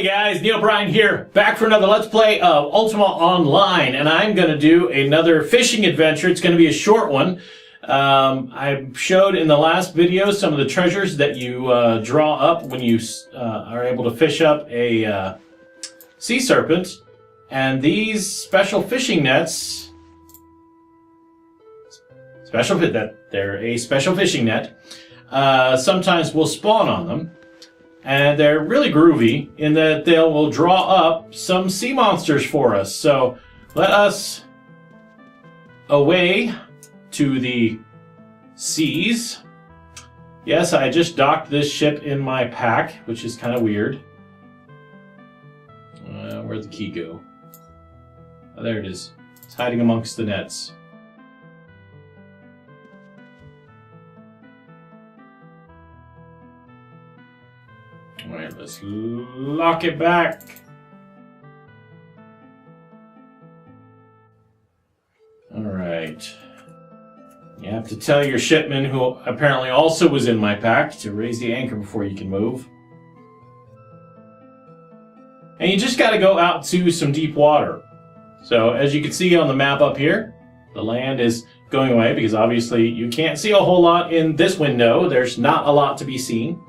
guys, NeoBrian here, back for another Let's Play of Ultima Online, and I'm going to do another fishing adventure. It's going to be a short one. I showed in the last video some of the treasures that you draw up when you are able to fish up a sea serpent, and these special fishing nets, they're a special fishing net, sometimes will spawn on them. And they're really groovy in that they will draw up some sea monsters for us. So let us away to the seas. Yes, I just docked this ship in my pack, which is kind of weird. Where'd the key go? Oh, there it is. It's hiding amongst the nets. Alright, let's lock it back. Alright. You have to tell your shipman, who apparently also was in my pack, to raise the anchor before you can move. And you just got to go out to some deep water. So, as you can see on the map up here, the land is going away because obviously you can't see a whole lot in this window. There's not a lot to be seen.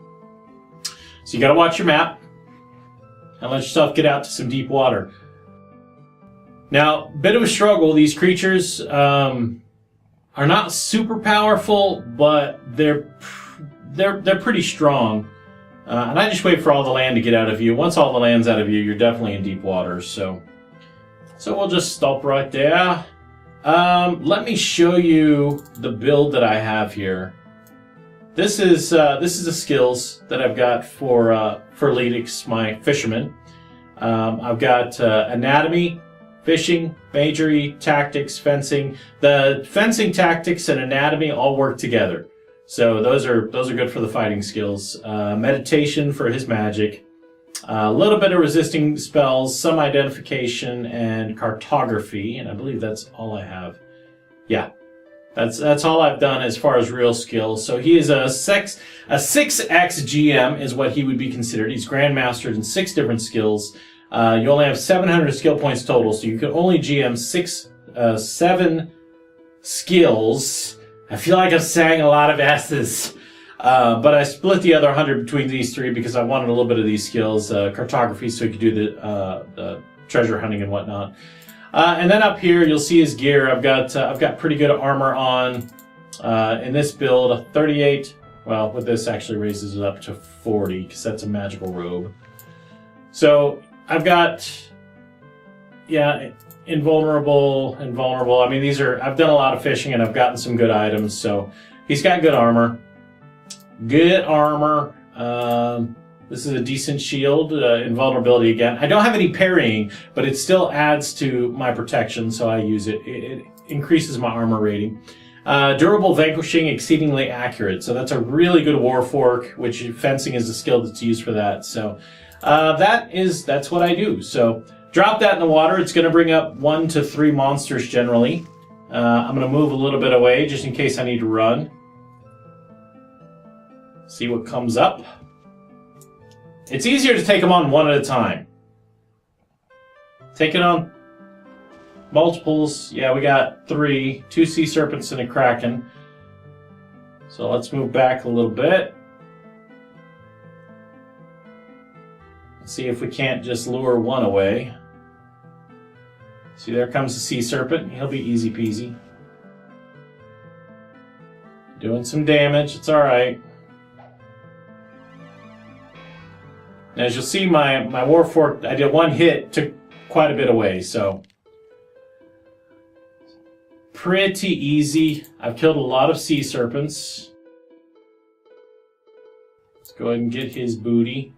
So you got to watch your map and let yourself get out to some deep water. Now, bit of a struggle. These creatures are not super powerful, but they're pretty strong. And I just wait for all the land to get out of view. Once all the land's out of view, you're definitely in deep water. So we'll just stop right there. Let me show you the build that I have here. This is the skills that I've got for Lidix, my fisherman. I've got anatomy, fishing, magery, tactics, fencing. The fencing, tactics, and anatomy all work together. So those are good for the fighting skills. Meditation for his magic. A little bit of resisting spells, some identification, and cartography. And I believe that's all I have. Yeah. That's all I've done as far as real skills. So he is a 6x GM is what he would be considered. He's grandmastered in 6 different skills. You only have 700 skill points total, so you can only GM 7 skills. I feel like I'm saying a lot of S's. But I split the other 100 between these 3 because I wanted a little bit of these skills. Cartography, so you could do the treasure hunting and whatnot. And then up here, you'll see his gear. I've got pretty good armor on. In this build, 38. Well, with this actually raises it up to 40 because that's a magical robe. So I've got, invulnerable. I mean, I've done a lot of fishing and I've gotten some good items. So he's got good armor. Good armor. This is a decent shield, invulnerability again. I don't have any parrying, but it still adds to my protection, so I use it. It increases my armor rating. Durable vanquishing, exceedingly accurate. So that's a really good war fork, which fencing is a skill that's used for that. So that's what I do. So drop that in the water. It's going to bring up 1 to 3 monsters generally. I'm going to move a little bit away just in case I need to run. See what comes up. It's easier to take them on one at a time. Take it on multiples. Yeah, we got 3. 2 sea serpents and a kraken. So let's move back a little bit. Let's see if we can't just lure one away. See, there comes the sea serpent. He'll be easy peasy. Doing some damage. It's alright. As you'll see, my Warfork, I did 1 hit, took quite a bit away, so pretty easy. I've killed a lot of sea serpents. Let's go ahead and get his booty.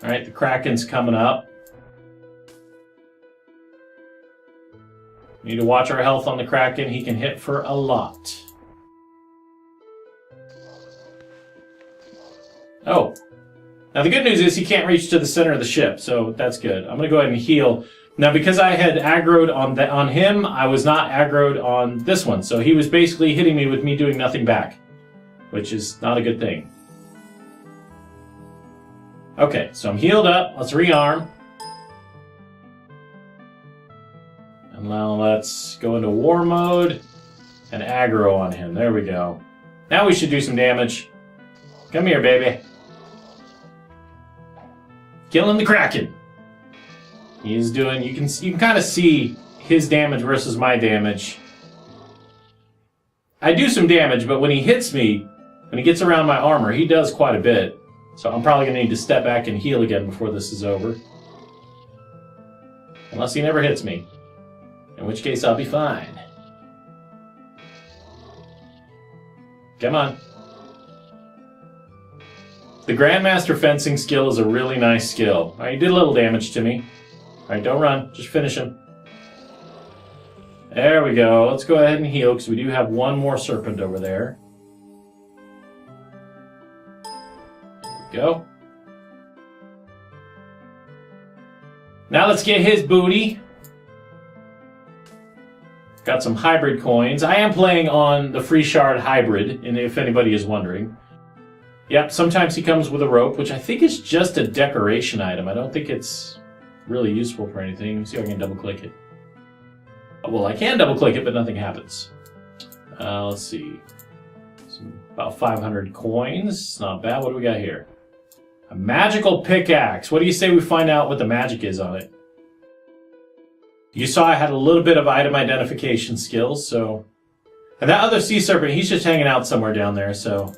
Alright, the Kraken's coming up. Need to watch our health on the Kraken. He can hit for a lot. Oh. Now the good news is he can't reach to the center of the ship, so that's good. I'm going to go ahead and heal. Now because I had aggroed on him, I was not aggroed on this one. So he was basically hitting me with me doing nothing back, which is not a good thing. Okay, so I'm healed up. Let's rearm. And now let's go into war mode and aggro on him. There we go. Now we should do some damage. Come here, baby. Killing the Kraken. He's doing, you can kind of see his damage versus my damage. I do some damage, but when he hits me, when he gets around my armor, he does quite a bit. So I'm probably going to need to step back and heal again before this is over. Unless he never hits me. In which case I'll be fine. Come on. The Grandmaster fencing skill is a really nice skill. Alright, you did a little damage to me. Alright, don't run. Just finish him. There we go. Let's go ahead and heal, because we do have one more serpent over there. There we go. Now let's get his booty. Got some hybrid coins. I am playing on the free shard hybrid, and if anybody is wondering. Yep, sometimes he comes with a rope, which I think is just a decoration item. I don't think it's really useful for anything. Let me see if I can double-click it. Well, I can double-click it, but nothing happens. Let's see. About 500 coins. Not bad. What do we got here? A magical pickaxe. What do you say we find out what the magic is on it? You saw I had a little bit of item identification skills, so... And that other sea serpent, he's just hanging out somewhere down there, so...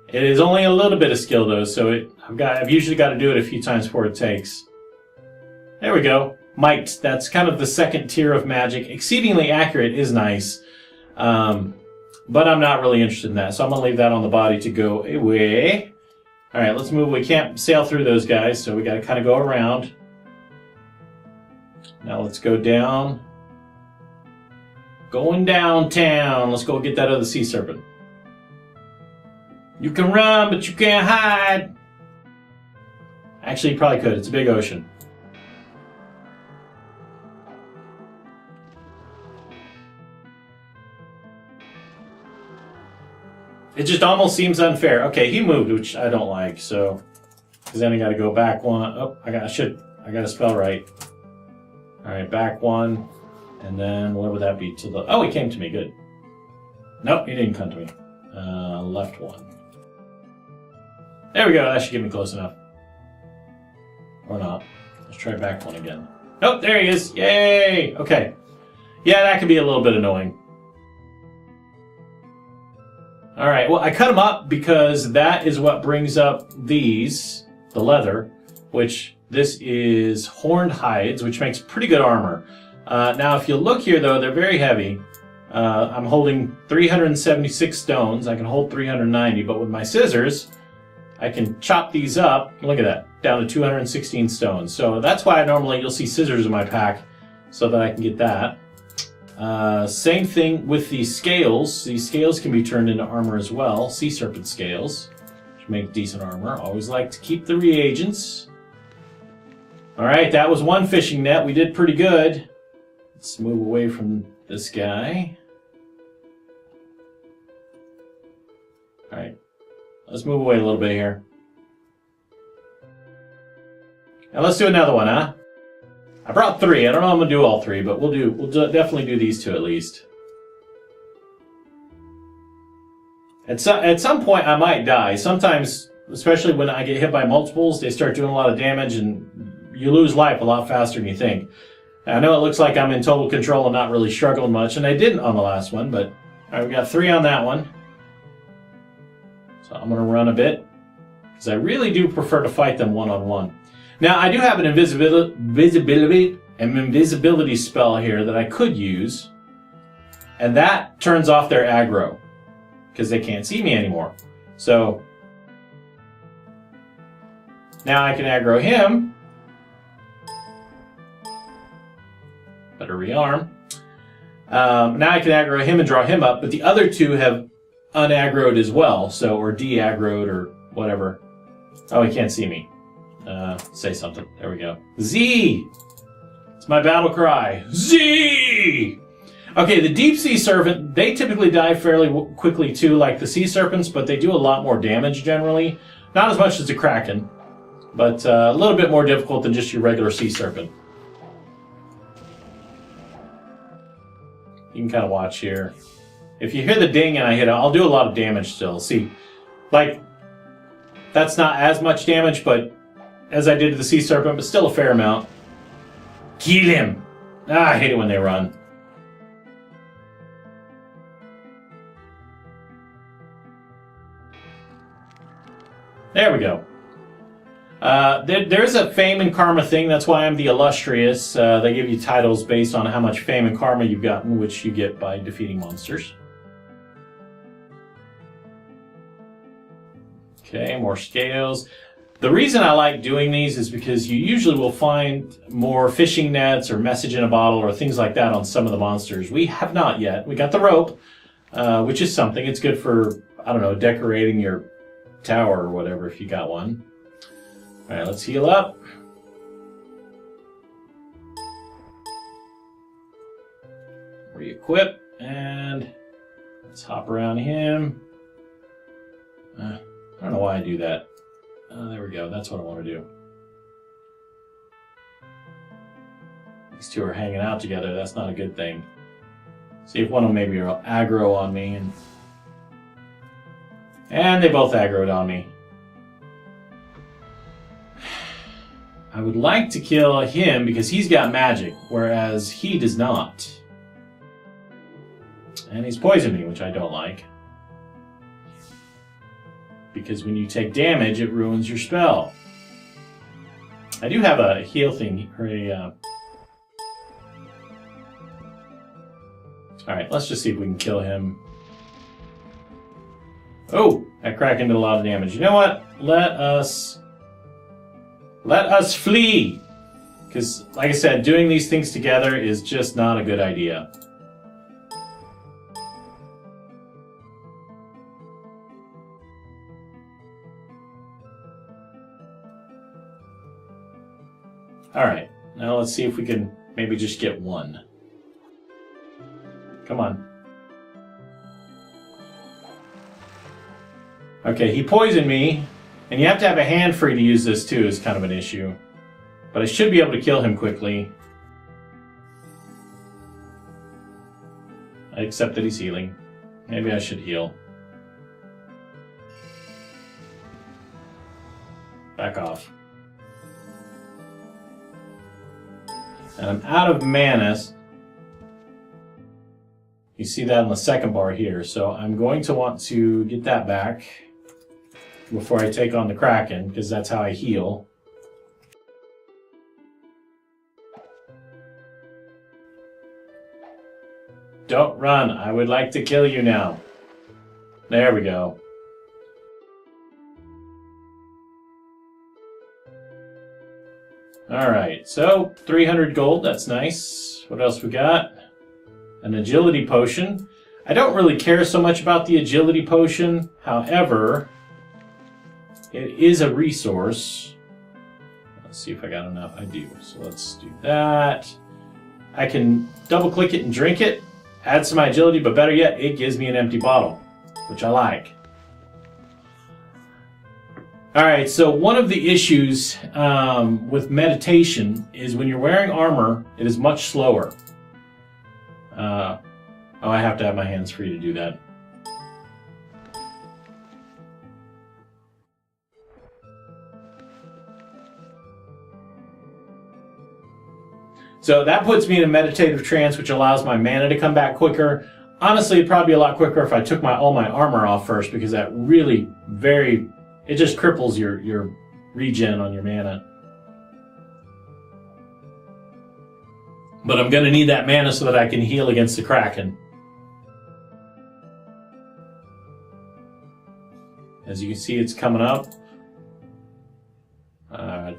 It is only a little bit of skill, though, so I've usually got to do it a few times before it takes. There we go. Might. That's kind of the second tier of magic. Exceedingly accurate is nice. But I'm not really interested in that, so I'm going to leave that on the body to go away. Alright, let's move. We can't sail through those guys, so we got to kind of go around. Now let's go down. Going downtown. Let's go get that other sea serpent. You can run, but you can't hide. Actually, you probably could. It's a big ocean. It just almost seems unfair. Okay, he moved, which I don't like, so... Because then I gotta go back one. Oh, I gotta spell right. Alright, back one. And then, what would that be? To the... Oh, he came to me, good. Nope, he didn't come to me. Left one. There we go, that should get me close enough. Or not. Let's try back one again. Nope, there he is! Yay! Okay. Yeah, that could be a little bit annoying. Alright, well, I cut them up because that is what brings up these, the leather, which this is horned hides, which makes pretty good armor. Now, if you look here, though, they're very heavy. I'm holding 376 stones. I can hold 390, but with my scissors, I can chop these up. Look at that, down to 216 stones. So that's why you'll see scissors in my pack, so that I can get that. Same thing with these scales. These scales can be turned into armor as well. Sea serpent scales, which make decent armor. Always like to keep the reagents. Alright, that was one fishing net. We did pretty good. Let's move away from this guy. Alright, let's move away a little bit here. Now let's do another one, huh? I brought 3. I don't know if I'm going to do all 3, but we'll definitely do these 2 at least. At some point, I might die. Sometimes, especially when I get hit by multiples, they start doing a lot of damage, and you lose life a lot faster than you think. I know it looks like I'm in total control and not really struggling much, and I didn't on the last one, but... Alright, we got 3 on that one. So I'm going to run a bit, because I really do prefer to fight them one-on-one. Now, I do have an invisibility spell here that I could use, and that turns off their aggro, because they can't see me anymore. So, now I can aggro him. Better rearm. Now I can aggro him and draw him up, but the other 2 have unaggroed as well, so, or de-aggroed, or whatever. Oh, he can't see me. Say something. There we go. Z! It's my battle cry. Z! Okay, the deep sea serpent, they typically die fairly quickly too, like the sea serpents, but they do a lot more damage generally. Not as much as the Kraken, but a little bit more difficult than just your regular sea serpent. You can kind of watch here. If you hear the ding and I hit it, I'll do a lot of damage still. See, like, that's not as much damage, but as I did to the sea serpent, but still a fair amount. Kill him! Ah, I hate it when they run. There we go. There's a fame and karma thing. That's why I'm the illustrious. They give you titles based on how much fame and karma you've gotten, which you get by defeating monsters. Okay, more scales. The reason I like doing these is because you usually will find more fishing nets or message in a bottle or things like that on some of the monsters. We have not yet. We got the rope, which is something. It's good for, I don't know, decorating your tower or whatever if you got one. All right, let's heal up. Re-equip, and let's hop around him. I don't know why I do that. There we go. That's what I want to do. These two are hanging out together. That's not a good thing. See if one of them maybe will aggro on me. And they both aggroed on me. I would like to kill him because he's got magic, whereas he does not. And he's poisoned me, which I don't like. Because when you take damage, it ruins your spell. I do have a heal thing, or a... Alright, let's just see if we can kill him. Oh, that Kraken did a lot of damage. You know what? Let us flee! Because, like I said, doing these things together is just not a good idea. Alright, now let's see if we can maybe just get one. Come on. Okay, he poisoned me, and you have to have a hand free to use this too, is kind of an issue. But I should be able to kill him quickly. I accept that he's healing. Maybe I should heal. Back off. And I'm out of mana. You see that on the second bar here. So I'm going to want to get that back before I take on the Kraken, because that's how I heal. Don't run. I would like to kill you now. There we go. Alright, so 300 gold, that's nice. What else we got? An agility potion. I don't really care so much about the agility potion, however, it is a resource. Let's see if I got enough. I do, so let's do that. I can double click it and drink it, add some agility, but better yet, it gives me an empty bottle, which I like. Alright, so one of the issues with meditation is when you're wearing armor, it is much slower. Oh, I have to have my hands free to do that. So that puts me in a meditative trance, which allows my mana to come back quicker. Honestly, it'd probably be a lot quicker if I took all my armor off first, because that really it just cripples your regen on your mana. But I'm going to need that mana so that I can heal against the Kraken. As you can see, it's coming up.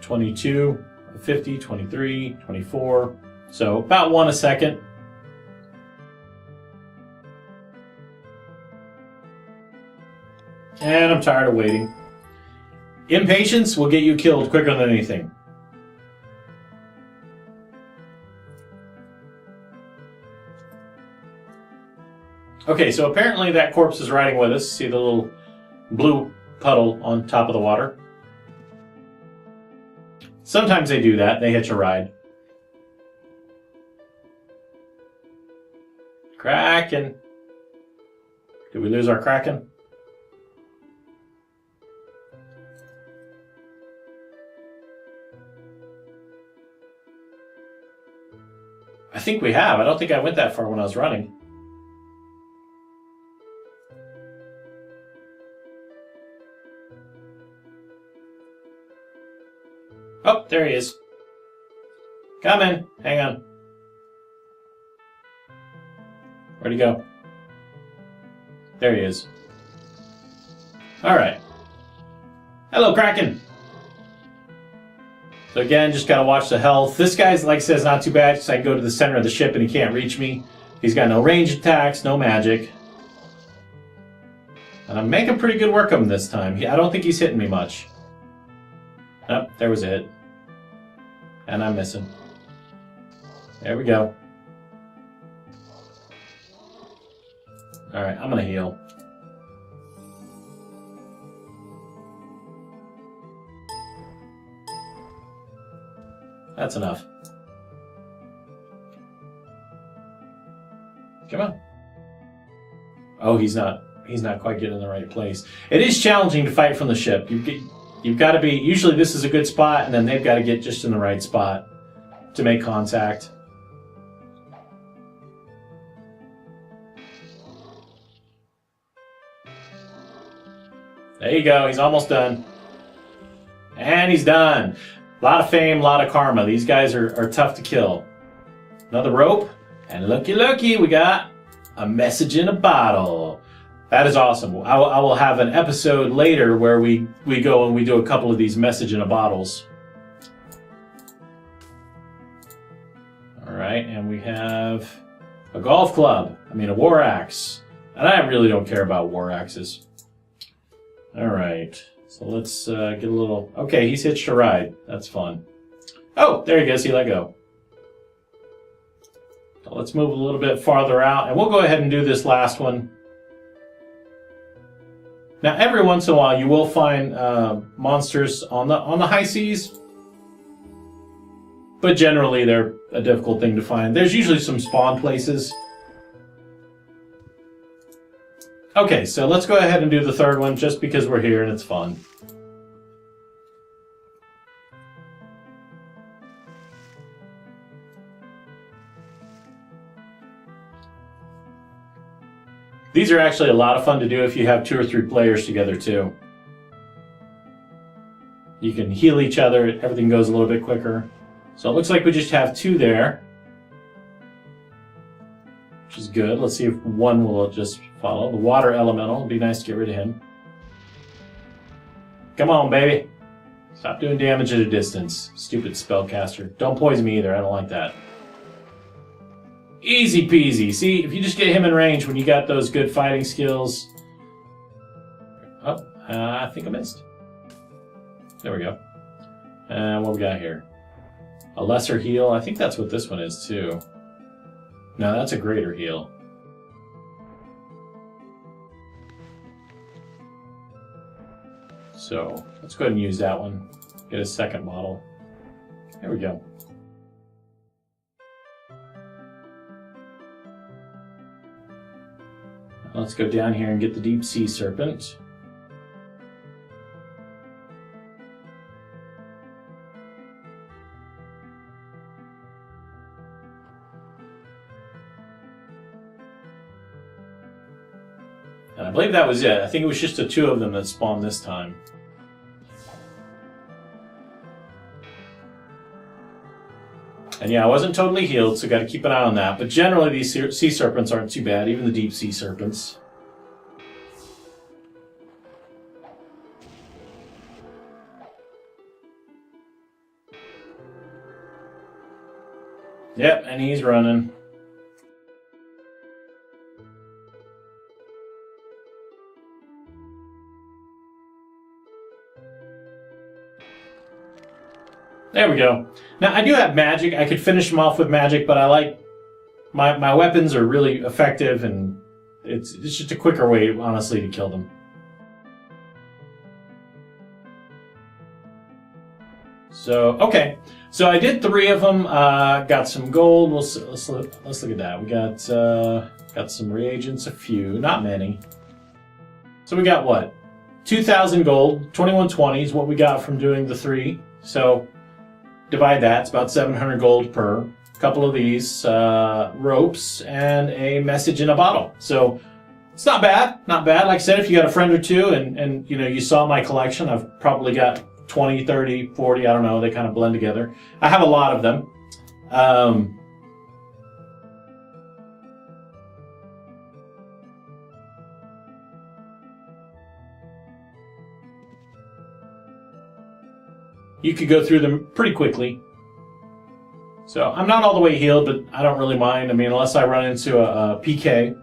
22, 50, 23, 24. So about 1 a second. And I'm tired of waiting. Impatience will get you killed quicker than anything. Okay, so apparently that corpse is riding with us. See the little blue puddle on top of the water? Sometimes they do that. They hitch a ride. Kraken. Did we lose our Kraken? I think we have. I don't think I went that far when I was running. Oh, there he is. Coming. Hang on. Where'd he go? There he is. All right. Hello, Kraken. So again, just gotta watch the health. This guy's, like I said, not too bad because I can go to the center of the ship and he can't reach me. He's got no range attacks, no magic. And I'm making pretty good work of him this time. I don't think he's hitting me much. Oh, there was a hit. And I'm missing. There we go. Alright, I'm gonna heal. That's enough. Come on. Oh, he's not quite getting in the right place. It is challenging to fight from the ship. You've got to be, usually this is a good spot, and then they've got to get just in the right spot to make contact. There you go, he's almost done. And he's done. A lot of fame, a lot of karma. These guys are tough to kill. Another rope, and looky, we got a message in a bottle. That is awesome. I will have an episode later where we go and we do a couple of these message in a bottles. Alright, and we have a golf club. A war axe. And I really don't care about war axes. Alright, so let's get a little... Okay, he's hitched a ride. That's fun. Oh, there he goes. He let go. So let's move a little bit farther out, and we'll go ahead and do this last one. Now, every once in a while, you will find monsters on the high seas, but generally they're a difficult thing to find. There's usually some spawn places. Okay, so let's go ahead and do the third one, just because we're here and it's fun. These are actually a lot of fun to do if you have 2 or 3 players together too. You can heal each other, everything goes a little bit quicker. So it looks like we just have 2 there, which is good. Let's see if one will just follow. The water elemental, it'd be nice to get rid of him. Come on, baby. Stop doing damage at a distance. Stupid spellcaster. Don't poison me either, I don't like that. Easy peasy. See, if you just get him in range when you got those good fighting skills. Oh, I think I missed. There we go. And what we got here? A lesser heal. I think that's what this one is too. No, that's a greater heal. So, let's go ahead and use that one. Get a second model. There we go. Let's go down here and get the deep sea serpent. And I believe that was it. I think it was just the 2 of them that spawned this time. And yeah, I wasn't totally healed, so got to keep an eye on that. But generally, these sea serpents aren't too bad, even the deep sea serpents. Yep, and he's running. There we go. Now, I do have magic. I could finish them off with magic, but I like... My weapons are really effective, and it's just a quicker way, honestly, to kill them. So, okay. So I did 3 of them. Got some gold. Let's look at that. We got some reagents, a few, not many. So we got what? 2,000 gold. 2120 is what we got from doing the 3. So divide that. It's about 700 gold per. A couple of these ropes and a message in a bottle. So it's not bad. Not bad. Like I said, if you got a friend or two and you know you saw my collection, I've probably got 20, 30, 40, I don't know, they kind of blend together. I have a lot of them. You could go through them pretty quickly. So I'm not all the way healed, but I don't really mind. I mean, unless I run into a PK,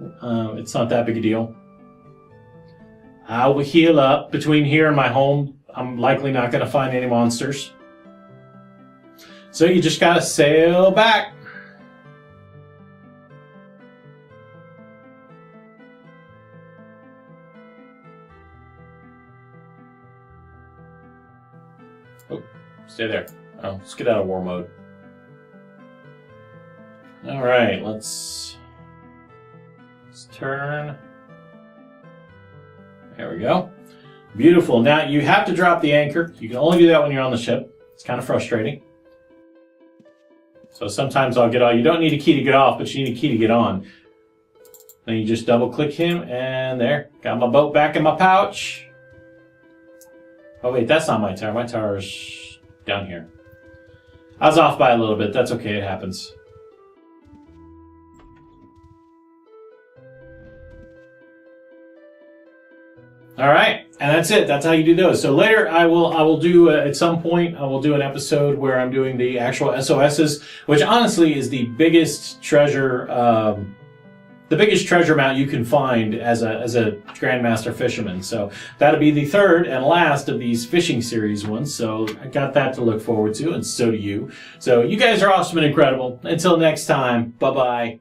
it's not that big a deal. I will heal up. Between here and my home, I'm likely not going to find any monsters. So you just got to sail back. Oh, stay there. Oh, let's get out of war mode. All right, let's turn. There we go. Beautiful. Now you have to drop the anchor. You can only do that when you're on the ship. It's kind of frustrating. So sometimes I'll get on. You don't need a key to get off, but you need a key to get on. Then you just double click him and there. Got my boat back in my pouch. Oh wait, that's not my tower. My tower's down here. I was off by a little bit. That's okay. It happens. All right, and that's it. That's how you do those. So later, I will do at some point. I will do an episode where I'm doing the actual SOSs, which honestly is the biggest treasure, mount you can find as a Grandmaster fisherman. So that'll be the 3rd and last of these fishing series ones. So I got that to look forward to, and so do you. So you guys are awesome and incredible. Until next time, bye bye.